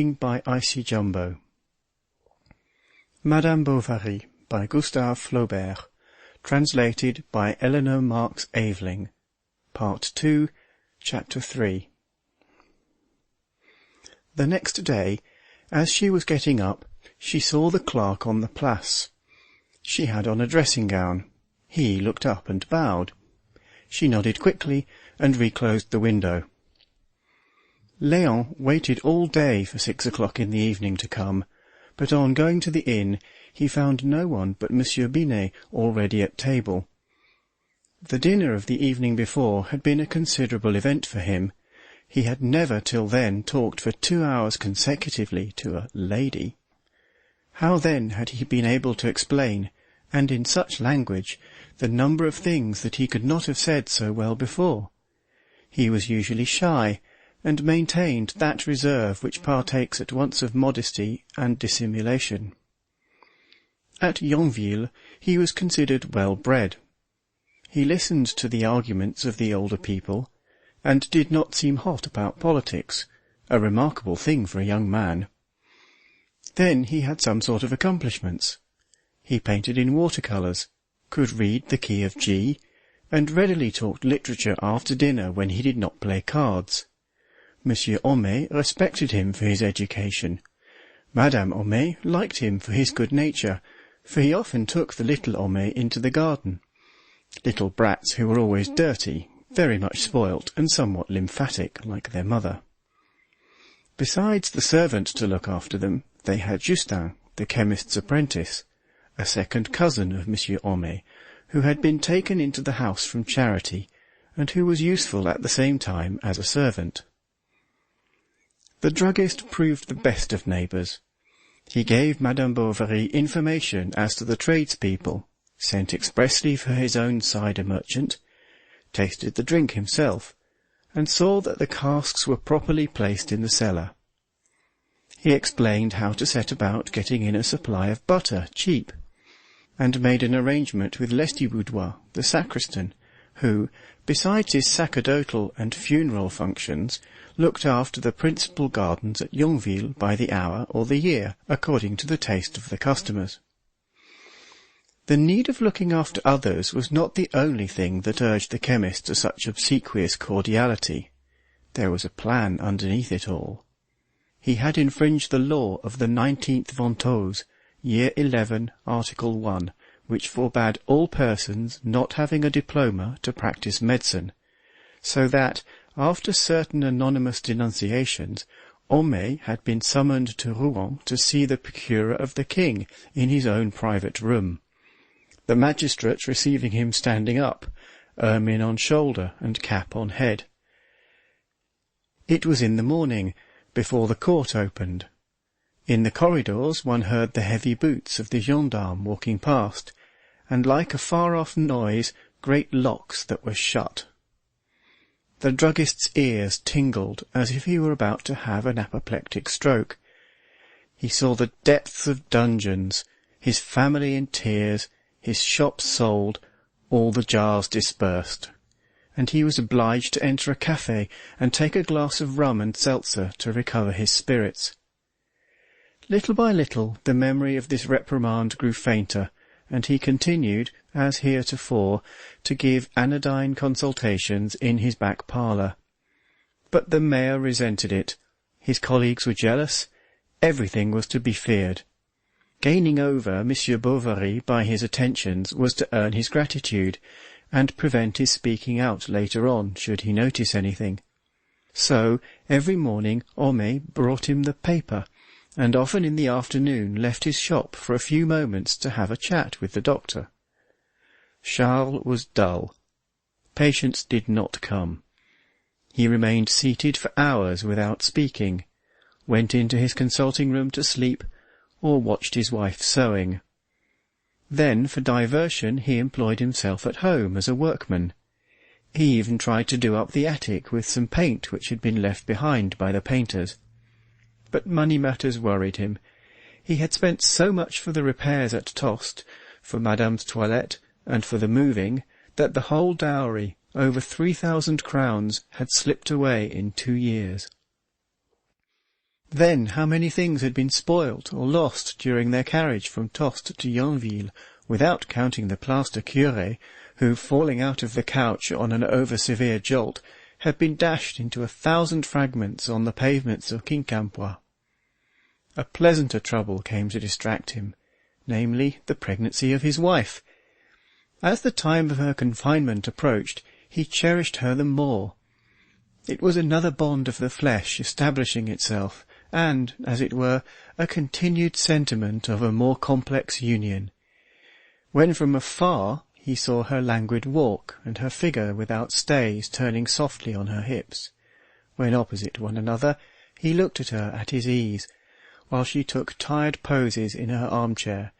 Reading by Icy Jumbo. Madame Bovary by Gustave Flaubert. Translated by Eleanor Marks Aveling. Part 2, Chapter 3. The next day, as she was getting up, she saw the clerk on the Place. She had on a dressing gown. He looked up and bowed. She nodded quickly and reclosed the window. Léon waited all day for 6 o'clock in the evening to come, but on going to the inn he found no one but Monsieur Binet already at table. The dinner of the evening before had been a considerable event for him. He had never till then talked for 2 hours consecutively to a lady. How then had he been able to explain, and in such language, the number of things that he could not have said so well before? He was usually shy, and maintained that reserve which partakes at once of modesty and dissimulation. At Yonville he was considered well-bred. He listened to the arguments of the older people, and did not seem hot about politics, a remarkable thing for a young man. Then he had some sort of accomplishments. He painted in watercolours, could read the key of G, and readily talked literature after dinner when he did not play cards. Monsieur Homais respected him for his education. Madame Homais liked him for his good nature, for he often took the little Homais into the garden. Little brats who were always dirty, very much spoilt, and somewhat lymphatic, like their mother. Besides the servant to look after them, they had Justin, the chemist's apprentice, a second cousin of Monsieur Homais, who had been taken into the house from charity, and who was useful at the same time as a servant. The druggist proved the best of neighbours. He gave Madame Bovary information as to the tradespeople, sent expressly for his own cider merchant, tasted the drink himself, and saw that the casks were properly placed in the cellar. He explained how to set about getting in a supply of butter cheap, and made an arrangement with Lestiboudois, the sacristan, who, besides his sacerdotal and funeral functions, looked after the principal gardens at Yonville by the hour or the year, according to the taste of the customers. The need of looking after others was not the only thing that urged the chemist to such obsequious cordiality. There was a plan underneath it all. He had infringed the law of the 19th Ventose, year 11, Article 1, which forbade all persons not having a diploma to practice medicine, so that, after certain anonymous denunciations, Homais had been summoned to Rouen to see the procurer of the king in his own private room, the magistrate receiving him standing up, ermine on shoulder and cap on head. It was in the morning, before the court opened. In the corridors one heard the heavy boots of the gendarme walking past, and like a far-off noise, great locks that were shut. The druggist's ears tingled as if he were about to have an apoplectic stroke. He saw the depths of dungeons, his family in tears, his shop sold, all the jars dispersed, and he was obliged to enter a café and take a glass of rum and seltzer to recover his spirits. Little by little the memory of this reprimand grew fainter, and he continued, as heretofore, to give anodyne consultations in his back parlour. But the mayor resented it. His colleagues were jealous. Everything was to be feared. Gaining over Monsieur Bovary by his attentions was to earn his gratitude, and prevent his speaking out later on, should he notice anything. So, every morning Homais brought him the paper, and often in the afternoon left his shop for a few moments to have a chat with the doctor. Charles was dull. Patients did not come. He remained seated for hours without speaking, went into his consulting room to sleep, or watched his wife sewing. Then, for diversion, he employed himself at home as a workman. He even tried to do up the attic with some paint which had been left behind by the painters. But money matters worried him. He had spent so much for the repairs at Tostes, for Madame's toilette, and for the moving, that the whole dowry, over 3,000 crowns, had slipped away in 2 years. Then how many things had been spoilt or lost during their carriage from Tostes to Yonville, without counting the plaster curé, who, falling out of the couch on an over-severe jolt, had been dashed into 1,000 fragments on the pavements of Quincampoix. A pleasanter trouble came to distract him, namely, the pregnancy of his wife. As the time of her confinement approached, he cherished her the more. It was another bond of the flesh establishing itself, and, as it were, a continued sentiment of a more complex union. When from afar he saw her languid walk, and her figure without stays turning softly on her hips. When opposite one another, he looked at her at his ease, while she took tired poses in her armchair.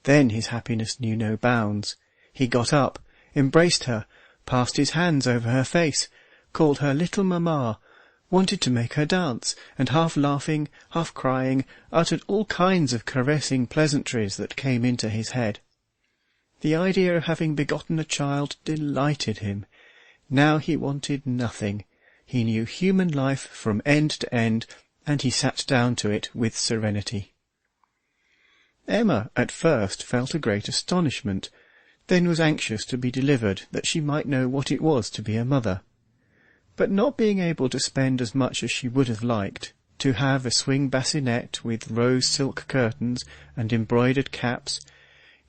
Then his happiness knew no bounds. He got up, embraced her, passed his hands over her face, called her little mamma, wanted to make her dance, and half laughing, half crying, uttered all kinds of caressing pleasantries that came into his head. The idea of having begotten a child delighted him. Now he wanted nothing. He knew human life from end to end, and he sat down to it with serenity. Emma at first felt a great astonishment, then was anxious to be delivered, that she might know what it was to be a mother. But not being able to spend as much as she would have liked, to have a swing bassinet with rose silk curtains and embroidered caps,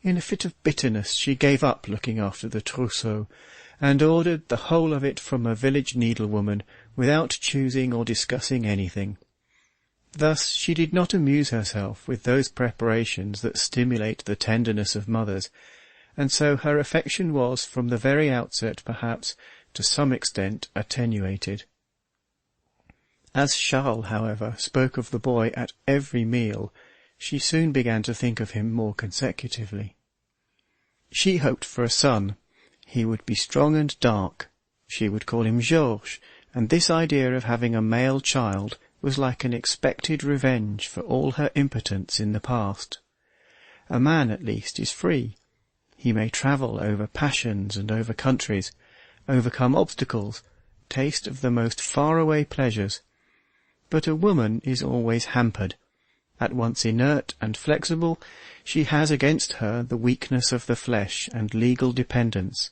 in a fit of bitterness she gave up looking after the trousseau, and ordered the whole of it from a village needlewoman, without choosing or discussing anything. Thus she did not amuse herself with those preparations that stimulate the tenderness of mothers, and so her affection was, from the very outset, perhaps, to some extent attenuated. As Charles, however, spoke of the boy at every meal, she soon began to think of him more consecutively. She hoped for a son. He would be strong and dark. She would call him Georges, and this idea of having a male child was like an expected revenge for all her impotence in the past. A man, at least, is free. He may travel over passions and over countries, overcome obstacles, taste of the most far-away pleasures. But a woman is always hampered. At once inert and flexible, she has against her the weakness of the flesh and legal dependence.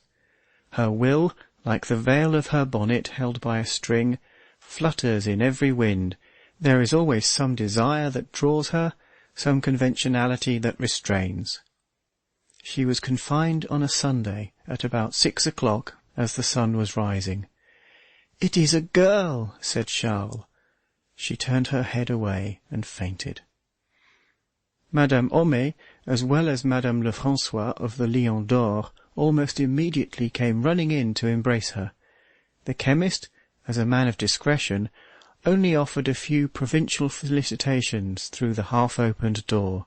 Her will, like the veil of her bonnet held by a string, flutters in every wind. There is always some desire that draws her, some conventionality that restrains. She was confined on a Sunday at about 6 o'clock, as the sun was rising. "It is a girl," said Charles. She turned her head away and fainted. Madame Homais, as well as Madame Lefrançois of the Lion d'Or, almost immediately came running in to embrace her. The chemist, as a man of discretion, only offered a few provincial felicitations through the half-opened door.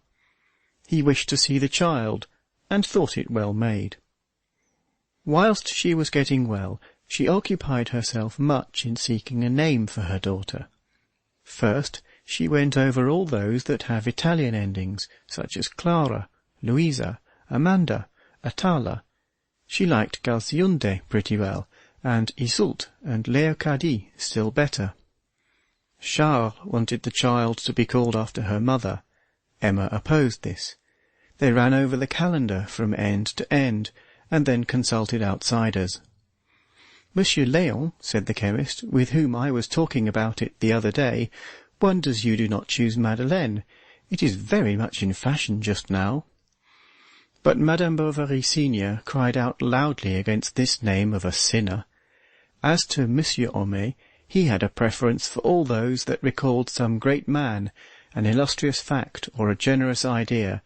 He wished to see the child, and thought it well made. Whilst she was getting well, she occupied herself much in seeking a name for her daughter. First, she went over all those that have Italian endings, such as Clara, Louisa, Amanda, Atala. She liked Galsiunde pretty well, and Iseult and Leocadie still better. Charles wanted the child to be called after her mother. Emma opposed this. They ran over the calendar from end to end, and then consulted outsiders. "Monsieur Léon," said the chemist, "with whom I was talking about it the other day, wonders you do not choose Madeleine. It is very much in fashion just now." But Madame Bovary senior cried out loudly against this name of a sinner. As to Monsieur Homais, he had a preference for all those that recalled some great man, an illustrious fact, or a generous idea,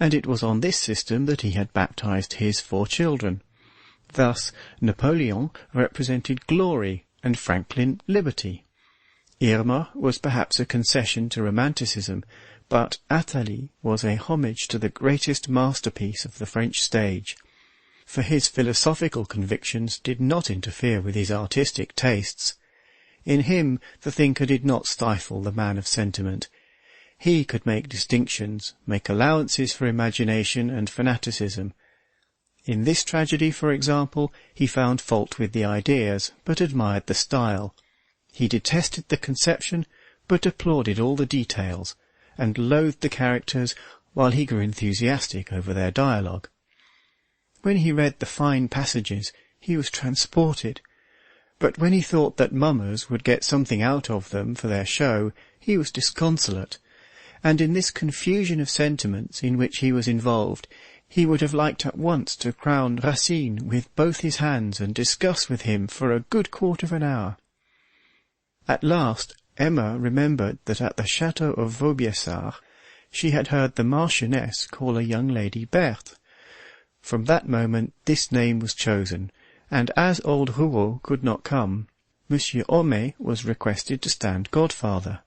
and it was on this system that he had baptized his 4 children. Thus Napoleon represented glory, and Franklin liberty. Irma was perhaps a concession to romanticism, but Athalie was a homage to the greatest masterpiece of the French stage, for his philosophical convictions did not interfere with his artistic tastes. In him the thinker did not stifle the man of sentiment. He could make distinctions, make allowances for imagination and fanaticism. In this tragedy, for example, he found fault with the ideas, but admired the style. He detested the conception, but applauded all the details, and loathed the characters, while he grew enthusiastic over their dialogue. When he read the fine passages, he was transported, but when he thought that mummers would get something out of them for their show, he was disconsolate, and in this confusion of sentiments in which he was involved, he would have liked at once to crown Racine with both his hands and discuss with him for a good quarter of an hour. At last Emma remembered that at the chateau of Vaubyessard she had heard the Marchioness call a young lady Berthe. From that moment this name was chosen, and as old Rouault could not come, Monsieur Homais was requested to stand godfather.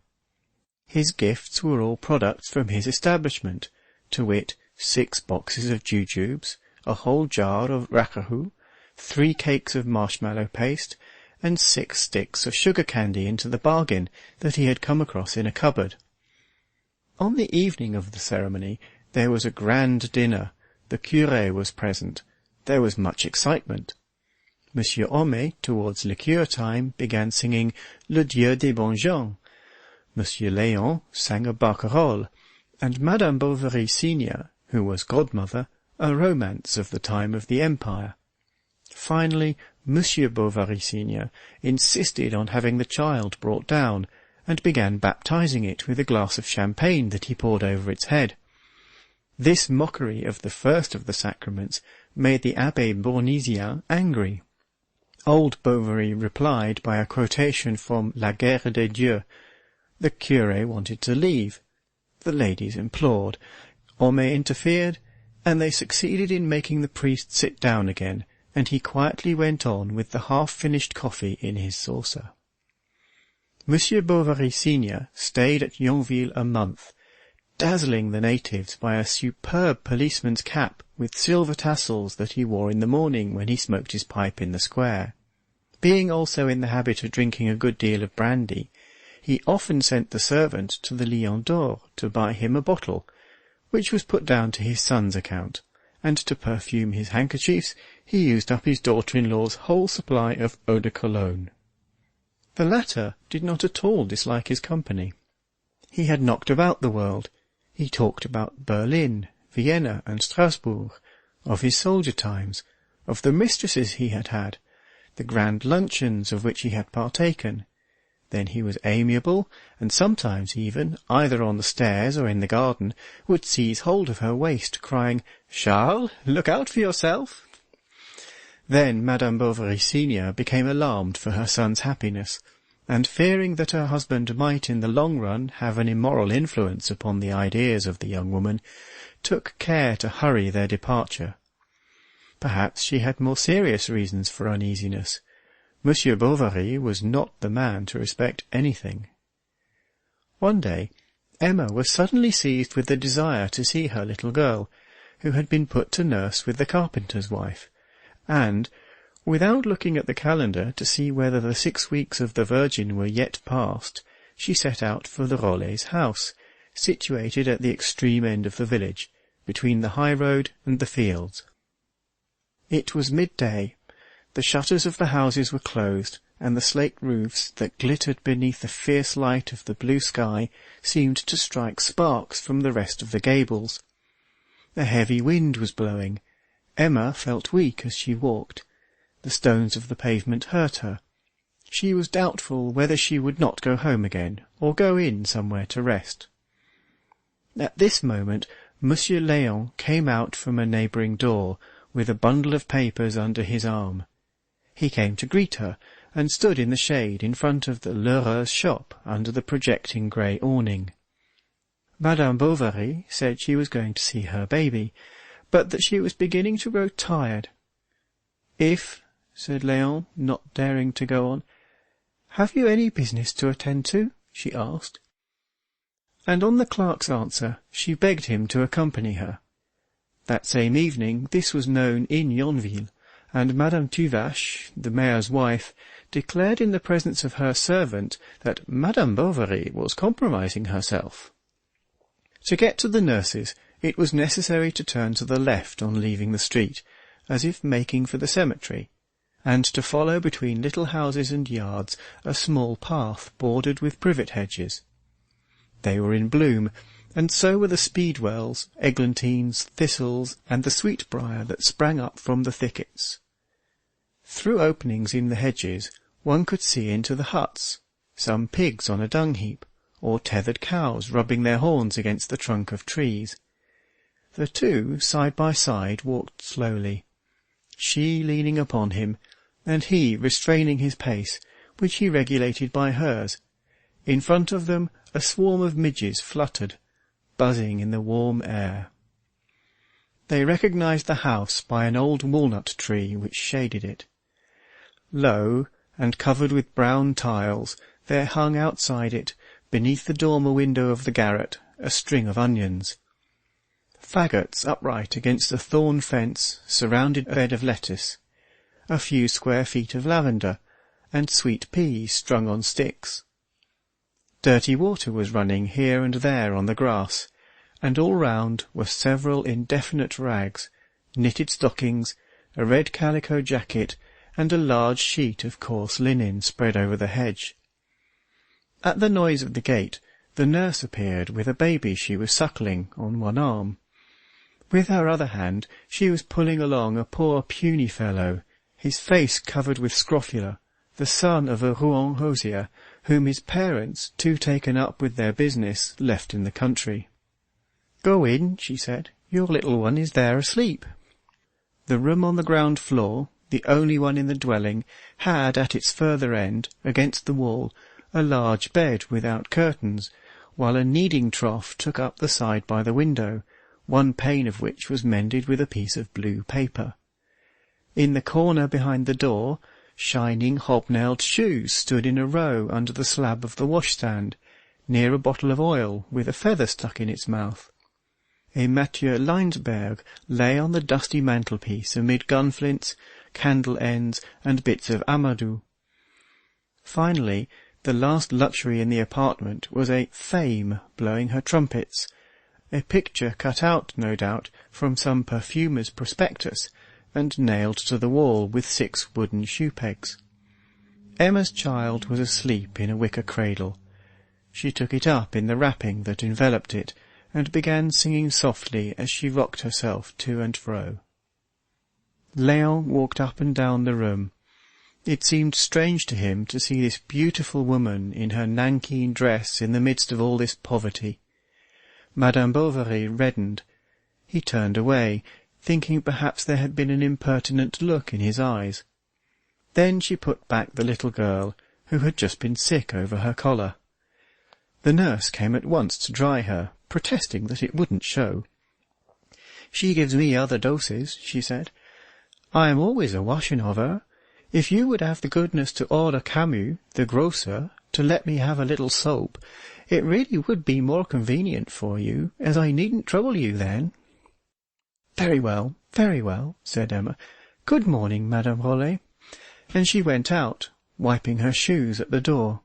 His gifts were all products from his establishment, to wit, 6 boxes of jujubes, a whole jar of racahout, 3 cakes of marshmallow paste, and 6 sticks of sugar candy into the bargain that he had come across in a cupboard. On the evening of the ceremony there was a grand dinner. The curé was present. There was much excitement. Monsieur Homais, towards liqueur time, began singing Le Dieu des bons gens. Monsieur Léon sang a barcarolle, and Madame Bovary senior, who was godmother, a romance of the time of the Empire. Finally, Monsieur Bovary senior insisted on having the child brought down, and began baptizing it with a glass of champagne that he poured over its head. This mockery of the first of the sacraments made the Abbé Bournisien angry. Old Bovary replied by a quotation from La Guerre des Dieux. The curé wanted to leave. The ladies implored. Homais interfered, and they succeeded in making the priest sit down again, and he quietly went on with the half-finished coffee in his saucer. Monsieur Bovary senior stayed at Yonville a month, dazzling the natives by a superb policeman's cap with silver tassels that he wore in the morning when he smoked his pipe in the square. Being also in the habit of drinking a good deal of brandy, he often sent the servant to the Lion d'Or to buy him a bottle, which was put down to his son's account, and to perfume his handkerchiefs he used up his daughter-in-law's whole supply of eau de cologne. The latter did not at all dislike his company. He had knocked about the world. He talked about Berlin, Vienna, and Strasbourg, of his soldier times, of the mistresses he had had, the grand luncheons of which he had partaken. Then he was amiable, and sometimes even, either on the stairs or in the garden, would seize hold of her waist, crying, "Charles, look out for yourself!" Then Madame Bovary senior became alarmed for her son's happiness, and fearing that her husband might in the long run have an immoral influence upon the ideas of the young woman, took care to hurry their departure. Perhaps she had more serious reasons for uneasiness. Monsieur Bovary was not the man to respect anything. One day Emma was suddenly seized with the desire to see her little girl, who had been put to nurse with the carpenter's wife, and, without looking at the calendar to see whether the 6 weeks of the Virgin were yet past, she set out for the Rolets' house, situated at the extreme end of the village, between the high road and the fields. It was midday. The shutters of the houses were closed, and the slate roofs that glittered beneath the fierce light of the blue sky seemed to strike sparks from the rest of the gables. A heavy wind was blowing. Emma felt weak as she walked. The stones of the pavement hurt her. She was doubtful whether she would not go home again, or go in somewhere to rest. At this moment Monsieur Léon came out from a neighbouring door, with a bundle of papers under his arm. He came to greet her, and stood in the shade in front of the Lheureux's shop under the projecting grey awning. Madame Bovary said she was going to see her baby, but that she was beginning to grow tired. "If," said Léon, not daring to go on. "Have you any business to attend to?" she asked. And on the clerk's answer she begged him to accompany her. That same evening this was known in Yonville, and Madame Tuvache, the mayor's wife, declared in the presence of her servant that Madame Bovary was compromising herself. To get to the nurse's, it was necessary to turn to the left on leaving the street, as if making for the cemetery, and to follow between little houses and yards a small path bordered with privet hedges. They were in bloom, and so were the speedwells, eglantines, thistles, and the sweetbriar that sprang up from the thickets. Through openings in the hedges one could see into the huts, some pigs on a dung-heap, or tethered cows rubbing their horns against the trunk of trees. The two, side by side, walked slowly, she leaning upon him, and he restraining his pace, which he regulated by hers. In front of them a swarm of midges fluttered, buzzing in the warm air. They recognized the house by an old walnut tree which shaded it. Low, and covered with brown tiles, there hung outside it, beneath the dormer window of the garret, a string of onions. Faggots upright against a thorn fence surrounded a bed of lettuce, a few square feet of lavender, and sweet peas strung on sticks. Dirty water was running here and there on the grass, and all round were several indefinite rags, knitted stockings, a red calico jacket, and a large sheet of coarse linen spread over the hedge. At the noise of the gate, the nurse appeared with a baby she was suckling on one arm. With her other hand she was pulling along a poor puny fellow, his face covered with scrofula, the son of a Rouen hosier, whom his parents, too taken up with their business, left in the country. "Go in," she said. "Your little one is there asleep." The room on the ground floor, the only one in the dwelling, had at its further end, against the wall, a large bed without curtains, while a kneading trough took up the side by the window, one pane of which was mended with a piece of blue paper. In the corner behind the door, shining hobnailed shoes stood in a row under the slab of the washstand, near a bottle of oil with a feather stuck in its mouth. A Mathieu Leinsberg lay on the dusty mantelpiece amid gunflints, candle ends, and bits of amadou. Finally, the last luxury in the apartment was a Fame blowing her trumpets, a picture cut out, no doubt, from some perfumer's prospectus, and nailed to the wall with 6 wooden shoe-pegs. Emma's child was asleep in a wicker cradle. She took it up in the wrapping that enveloped it, and began singing softly as she rocked herself to and fro. Léon walked up and down the room. It seemed strange to him to see this beautiful woman in her nankeen dress in the midst of all this poverty. Madame Bovary reddened. He turned away, thinking perhaps there had been an impertinent look in his eyes. Then she put back the little girl, who had just been sick over her collar. The nurse came at once to dry her, protesting that it wouldn't show. "She gives me other doses," she said. "I am always a-washing of her. If you would have the goodness to order Camus, the grocer, to let me have a little soap, it really would be more convenient for you, as I needn't trouble you then." very well," said Emma. "Good morning, Madame Rollet." And she went out, wiping her shoes at the door.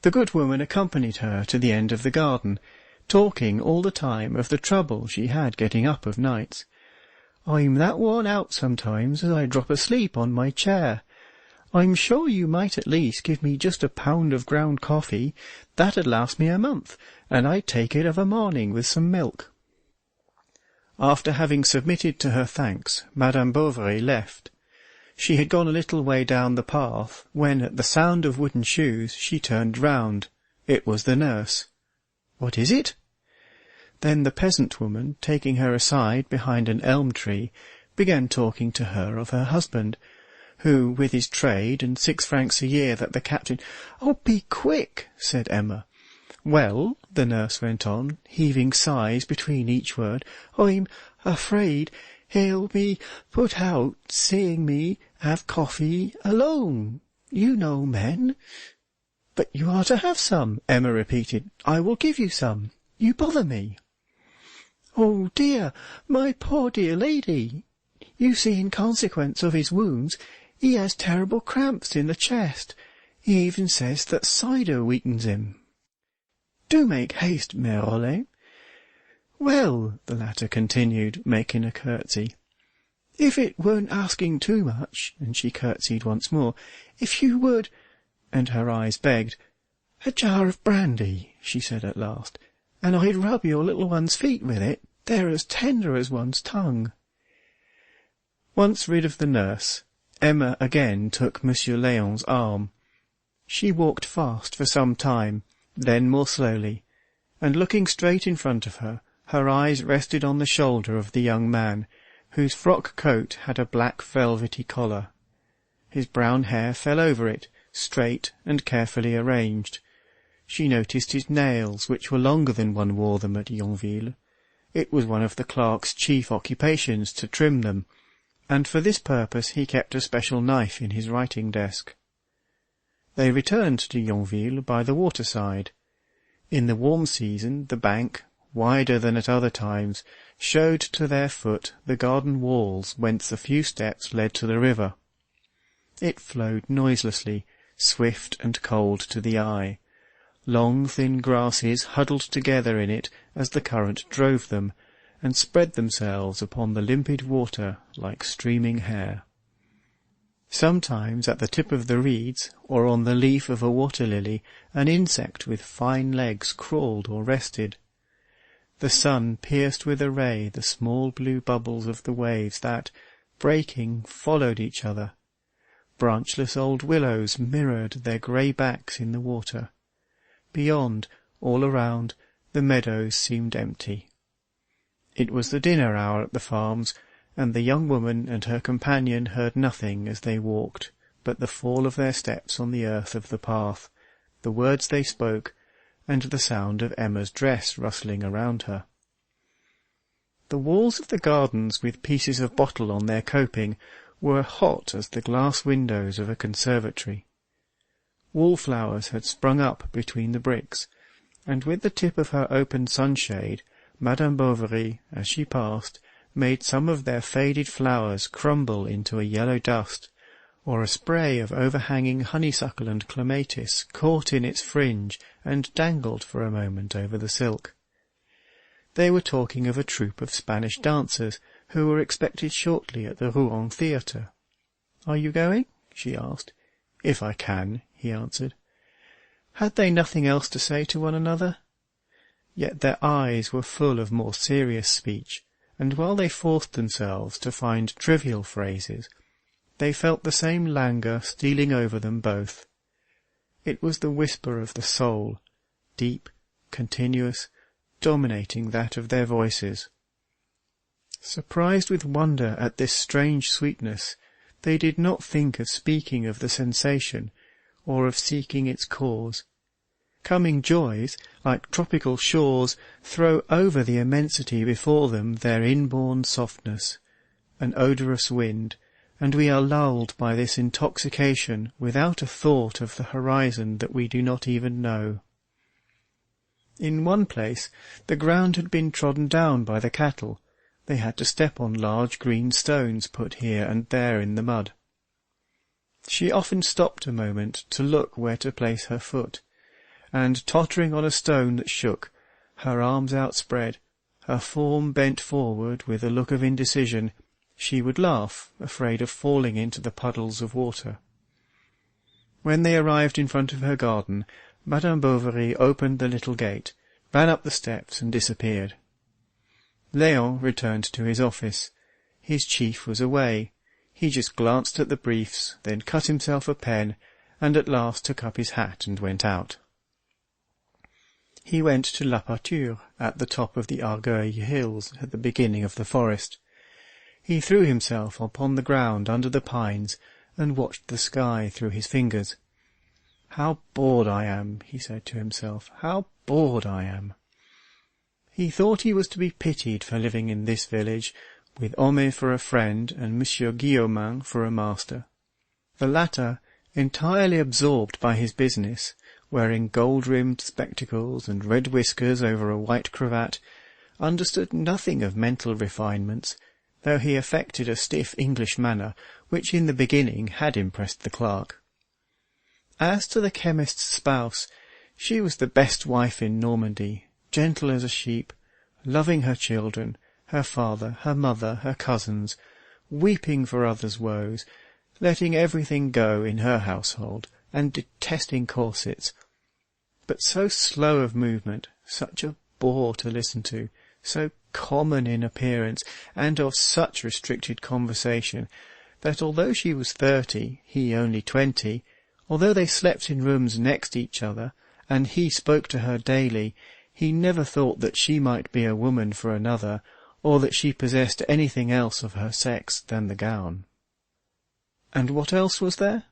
The good woman accompanied her to the end of the garden, talking all the time of the trouble she had getting up of nights. "I'm that worn out sometimes as I drop asleep on my chair. I'm sure you might at least give me just a pound of ground coffee. That'd last me a month, and I'd take it of a morning with some milk." After having submitted to her thanks, Madame Bovary left. She had gone a little way down the path, when at the sound of wooden shoes she turned round. It was the nurse. "What is it?" Then the peasant woman, taking her aside behind an elm tree, began talking to her of her husband, who, with his trade and 6 francs a year that the captain— "Oh, be quick," said Emma. "Well," the nurse went on, heaving sighs between each word, "I'm afraid he'll be put out seeing me have coffee alone. You know men." "But you are to have some," Emma repeated. "I will give you some. You bother me." "Oh dear, my poor dear lady. You see, in consequence of his wounds, he has terrible cramps in the chest. He even says that cider weakens him." "Do make haste, Mère Rollet." "Well," the latter continued, making a curtsy, "if it weren't asking too much," and she curtsied once more, "if you would—" and her eyes begged, "A jar of brandy," she said at last, "and I'd rub your little one's feet with it. They're as tender as one's tongue." Once rid of the nurse, Emma again took Monsieur Léon's arm. She walked fast for some time, then more slowly, and looking straight in front of her, her eyes rested on the shoulder of the young man, whose frock coat had a black velvety collar. His brown hair fell over it, straight and carefully arranged. She noticed his nails, which were longer than one wore them at Yonville. It was one of the clerk's chief occupations to trim them, and for this purpose he kept a special knife in his writing desk. They returned to Yonville by the waterside. In the warm season the bank, wider than at other times, showed to their foot the garden walls whence a few steps led to the river. It flowed noiselessly, swift and cold to the eye. Long thin grasses huddled together in it as the current drove them, and spread themselves upon the limpid water like streaming hair. Sometimes at the tip of the reeds, or on the leaf of a water-lily, an insect with fine legs crawled or rested. The sun pierced with a ray the small blue bubbles of the waves that, breaking, followed each other. Branchless old willows mirrored their grey backs in the water. Beyond, all around, the meadows seemed empty. It was the dinner hour at the farms, and the young woman and her companion heard nothing as they walked but the fall of their steps on the earth of the path, the words they spoke, and the sound of Emma's dress rustling around her. The walls of the gardens, with pieces of bottle on their coping, were hot as the glass windows of a conservatory. Wallflowers had sprung up between the bricks, and with the tip of her open sunshade, Madame Bovary, as she passed, made some of their faded flowers crumble into a yellow dust, or a spray of overhanging honeysuckle and clematis caught in its fringe and dangled for a moment over the silk. They were talking of a troupe of Spanish dancers who were expected shortly at the Rouen theatre. "Are you going?" she asked. "If I can," he answered. Had they nothing else to say to one another? Yet their eyes were full of more serious speech, and while they forced themselves to find trivial phrases, they felt the same languor stealing over them both. It was the whisper of the soul, deep, continuous, dominating that of their voices. Surprised with wonder at this strange sweetness, they did not think of speaking of the sensation, or of seeking its cause. Coming joys, like tropical shores, throw over the immensity before them their inborn softness, an odorous wind, and we are lulled by this intoxication without a thought of the horizon that we do not even know. In one place the ground had been trodden down by the cattle. They had to step on large green stones put here and there in the mud. She often stopped a moment to look where to place her foot, and tottering on a stone that shook, her arms outspread, her form bent forward with a look of indecision, she would laugh, afraid of falling into the puddles of water. When they arrived in front of her garden, Madame Bovary opened the little gate, ran up the steps, and disappeared. Léon returned to his office. His chief was away. He just glanced at the briefs, then cut himself a pen, and at last took up his hat and went out. He went to La Pâture, at the top of the Argueil hills, at the beginning of the forest. He threw himself upon the ground under the pines, and watched the sky through his fingers. "How bored I am," he said to himself, "how bored I am." He thought he was to be pitied for living in this village, with Homais for a friend and Monsieur Guillaumin for a master. The latter, entirely absorbed by his business, wearing gold-rimmed spectacles and red whiskers over a white cravat, understood nothing of mental refinements, though he affected a stiff English manner, which in the beginning had impressed the clerk. As to the chemist's spouse, she was the best wife in Normandy, gentle as a sheep, loving her children, her father, her mother, her cousins, weeping for others' woes, letting everything go in her household, and detesting corsets. but so slow of movement, such a bore to listen to, so common in appearance, and of such restricted conversation, that although she was 30, he only 20, although they slept in rooms next each other, and he spoke to her daily, he never thought that she might be a woman for another, or that she possessed anything else of her sex than the gown. And what else was there?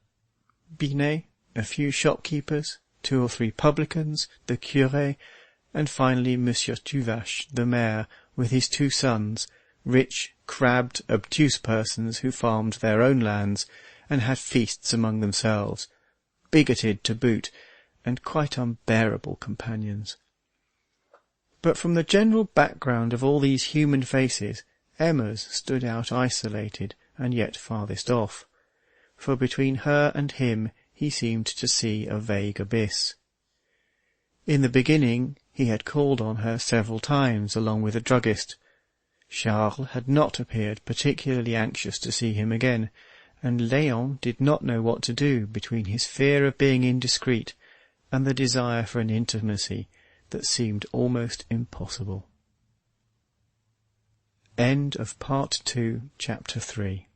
Binet, a few shopkeepers, 2 or 3 publicans, the curé, and finally Monsieur Tuvache, the mayor, with his 2 sons, rich, crabbed, obtuse persons who farmed their own lands, and had feasts among themselves, bigoted to boot, and quite unbearable companions. But from the general background of all these human faces, Emma's stood out isolated, and yet farthest off, for between her and him he seemed to see a vague abyss. In the beginning he had called on her several times along with a druggist. Charles had not appeared particularly anxious to see him again, and Léon did not know what to do between his fear of being indiscreet and the desire for an intimacy that seemed almost impossible. End of Part 2, Chapter 3.